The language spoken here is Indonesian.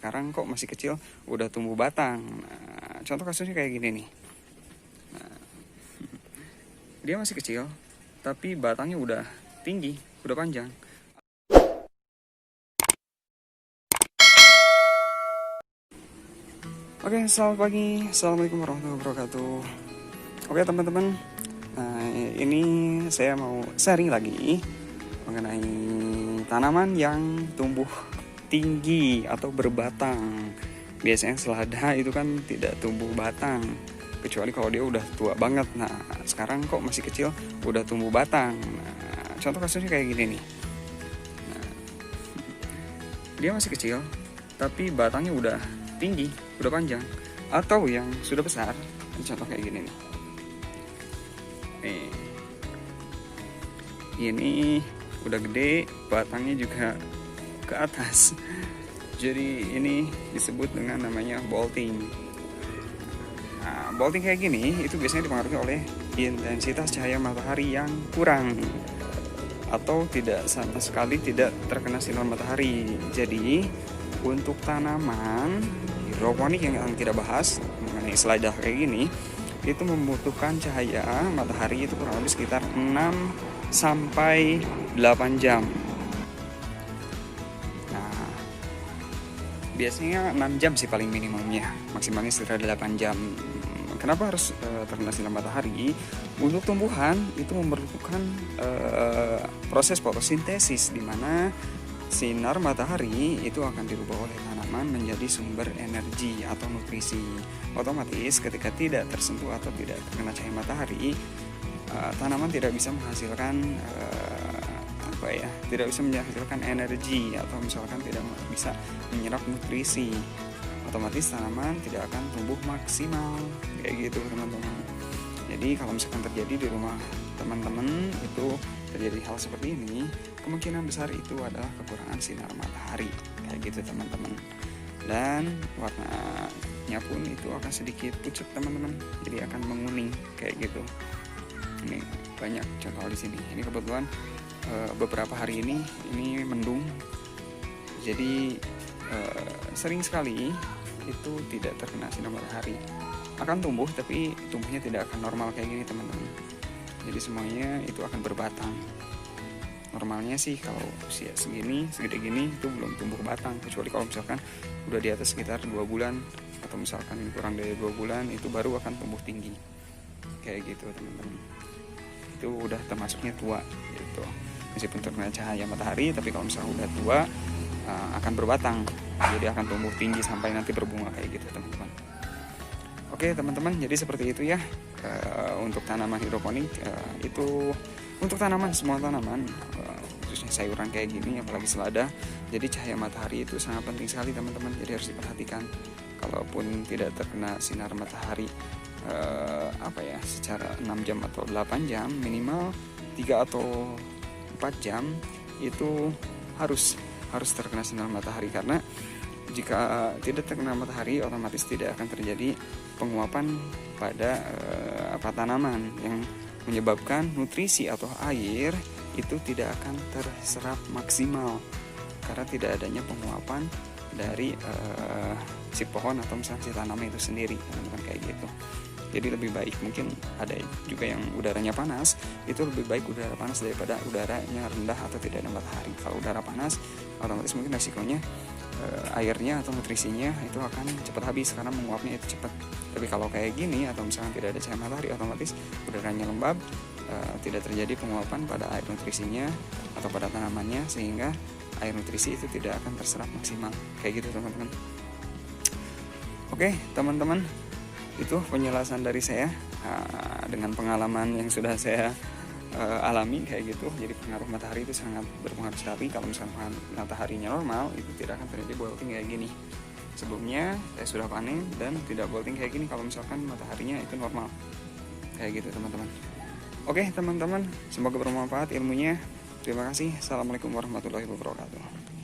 sekarang kok masih kecil udah tumbuh batang. Nah, contoh kasusnya kayak gini nih. Nah, dia masih kecil tapi batangnya udah tinggi, udah panjang. Oke, selamat pagi. Assalamualaikum warahmatullahi wabarakatuh. Oke teman-teman, nah ini saya mau sharing lagi mengenai tanaman yang tumbuh tinggi atau berbatang. Biasanya selada itu kan tidak tumbuh batang, kecuali kalau dia udah tua banget. Nah sekarang kok masih kecil udah tumbuh batang. Nah, contoh kasusnya kayak gini nih. Nah, dia masih kecil tapi batangnya udah tinggi, udah panjang. Atau yang sudah besar, contoh kayak gini nih. Ini udah gede, batangnya juga ke atas. Jadi ini disebut dengan namanya bolting. Nah, bolting kayak gini itu biasanya dipengaruhi oleh intensitas cahaya matahari yang kurang atau tidak sama sekali tidak terkena sinar matahari. Jadi untuk tanaman hidroponik yang kita bahas mengenai selada kayak gini, itu membutuhkan cahaya matahari itu kurang lebih sekitar 6 sampai 8 jam. Nah, biasanya 6 jam sih paling minimumnya, maksimalnya sekitar 8 jam. Kenapa harus terkena sinar matahari? Untuk tumbuhan itu memerlukan proses fotosintesis, di mana sinar matahari itu akan dirubah oleh tanaman menjadi sumber energi atau nutrisi. Otomatis ketika tidak tersentuh atau tidak terkena cahaya matahari, tanaman tidak bisa menghasilkan tidak bisa menghasilkan energi atau misalkan tidak bisa menyerap nutrisi. Otomatis tanaman tidak akan tumbuh maksimal kayak gitu teman-teman. Jadi kalau misalkan terjadi di rumah teman-teman itu terjadi hal seperti ini, kemungkinan besar itu adalah kekurangan sinar matahari kayak gitu teman-teman. Dan warnanya pun itu akan sedikit pucat teman-teman, jadi akan menguning kayak gitu. Ini banyak contoh di sini. Ini kebetulan beberapa hari ini mendung, jadi sering sekali itu tidak terkena sinar matahari. Akan tumbuh tapi tumbuhnya tidak akan normal kayak gini teman-teman. Jadi semuanya itu akan berbatang. Normalnya sih kalau usia segede gini itu belum tumbuh batang, kecuali kalau misalkan udah di atas sekitar 2 bulan atau misalkan kurang dari 2 bulan itu baru akan tumbuh tinggi kayak gitu teman-teman. Itu udah termasuknya tua gitu. Meskipun terkena cahaya matahari, tapi kalau misalkan udah tua akan berbatang, jadi akan tumbuh tinggi sampai nanti berbunga kayak gitu teman-teman. Oke teman-teman, jadi seperti itu ya untuk tanaman hidroponik. Itu untuk tanaman, semua tanaman, khususnya sayuran kayak gini, apalagi selada. Jadi cahaya matahari itu sangat penting sekali teman-teman, jadi harus diperhatikan. Kalaupun tidak terkena sinar matahari secara 6 jam atau 8 jam, minimal 3 atau 4 jam itu harus terkena sinar matahari, karena jika tidak terkena matahari otomatis tidak akan terjadi penguapan pada tanaman yang menyebabkan nutrisi atau air itu tidak akan terserap maksimal karena tidak adanya penguapan dari si pohon atau misalnya si tanaman itu sendiri, teman-teman kayak gitu. Jadi lebih baik, mungkin ada juga yang udaranya panas, itu lebih baik udara panas daripada udaranya rendah atau tidak ada matahari. Kalau udara panas otomatis mungkin resikonya airnya atau nutrisinya itu akan cepat habis karena menguapnya itu cepat. Tapi kalau kayak gini atau misalnya tidak ada cahaya matahari, otomatis udaranya lembab, tidak terjadi penguapan pada air nutrisinya atau pada tanamannya, sehingga air nutrisi itu tidak akan terserap maksimal kayak gitu teman-teman. Oke teman-teman, itu penjelasan dari saya dengan pengalaman yang sudah saya alami kayak gitu. Jadi pengaruh matahari itu sangat berpengaruh sekali. Kalau misalnya mataharinya normal, itu tidak akan terjadi bolting kayak gini. Sebelumnya saya sudah panen dan tidak bolting kayak gini kalau misalkan mataharinya itu normal kayak gitu teman-teman. Oke teman-teman, semoga bermanfaat ilmunya. Terima kasih. Assalamualaikum warahmatullahi wabarakatuh.